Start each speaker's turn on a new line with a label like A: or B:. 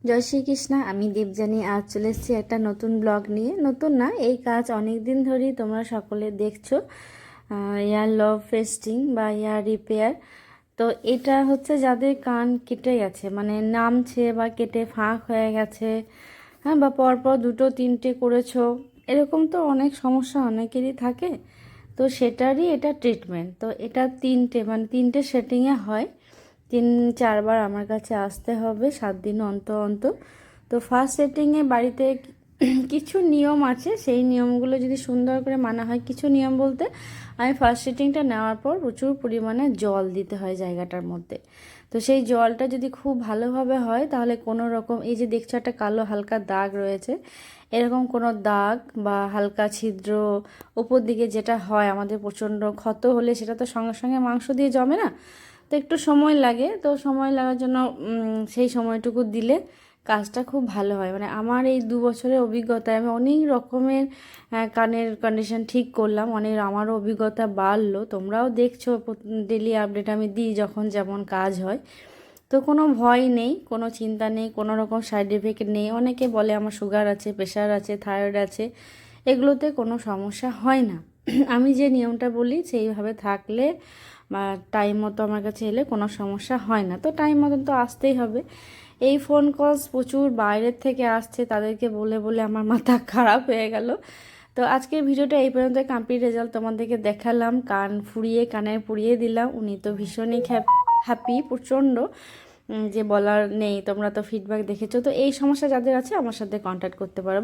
A: জয় শ্রীকৃষ্ণ। আমি দীপজানি আজ চলে এসেছি একটা নতুন ব্লগ নিয়ে। নতুন না, এই কাজ অনেক দিন ধরেই তোমরা সকলে দেখছো, ইয়ার লভ ফেস্টিং বা ইয়ার রিপেয়ার। তো এটা হচ্ছে যাদের কান কেটে গেছে, মানে নামছে বা কেটে ফাঁক হয়ে গেছে, হ্যাঁ, বা পরপর দুটো তিনটে করেছো, এরকম তো অনেক সমস্যা অনেকেরই থাকে। তো সেটারই এটা ট্রিটমেন্ট। তো এটা তিনটে সেটিংয়ে হয়। 3-4 বার আমার কাছে আসতে হবে 7 দিন অন্তর অন্তর। তো ফার্স্ট সেটিংয়ে বাড়িতে কিছু নিয়ম আছে, সেই নিয়মগুলো যদি সুন্দর করে মানা হয়, কিছু নিয়ম বলতে আমি ফার্স্ট সেটিংটা নেওয়ার পর প্রচুর পরিমাণে জল দিতে হয় জায়গাটার মধ্যে। তো সেই জলটা যদি খুব ভালোভাবে হয় তাহলে কোনো রকম, এই যে দেখছো একটা কালো হালকা দাগ রয়েছে, এরকম কোনো দাগ বা হালকা ছিদ্র উপর দিকে যেটা হয় আমাদের প্রচণ্ড ক্ষত হলে, সেটা তো সঙ্গে সঙ্গে মাংস দিয়ে জমে না, তো একটু সময় লাগে। তো সময় লাগার জন্য সেই সময়টুকু দিলে কাজটা খুব ভালো হয়। মানে আমার এই 2 বছরের অভিজ্ঞতায় আমি অনেক রকমের কানের কন্ডিশন ঠিক করলাম, অনেক আমারও অভিজ্ঞতা বাড়লো। তোমরাও দেখছো ডেলি আপডেট আমি দিই যখন যেমন কাজ হয়। তো কোনো ভয় নেই, কোনো চিন্তা নেই, কোনো রকম সাইড এফেক্ট নেই। অনেকে বলে আমার সুগার আছে, প্রেশার আছে, থাইরয়েড আছে, এগুলোতে কোনো সমস্যা হয় না। আমি যে নিয়মটা বলি সেইভাবে থাকলে বা টাইম মতো আমার কাছে এলে কোনো সমস্যা হয় না। তো টাইম মতন তো আসতেই হবে। এই ফোন কলস প্রচুর বাইরের থেকে আসছে, তাদেরকে বলে বলে আমার মাথা খারাপ হয়ে গেল। তো আজকের ভিডিওটা এই পর্যন্ত কমপ্লিট। রেজাল্ট তোমাদেরকে দেখালাম, কানে পুড়িয়ে দিলাম। উনি তো ভীষণই হ্যাপি, প্রচণ্ড, যে বলার নেই। তোমরা তো ফিডব্যাক দেখেছো। তো এই সমস্যা যাদের আছে আমার সাথে কন্ট্যাক্ট করতে পারো।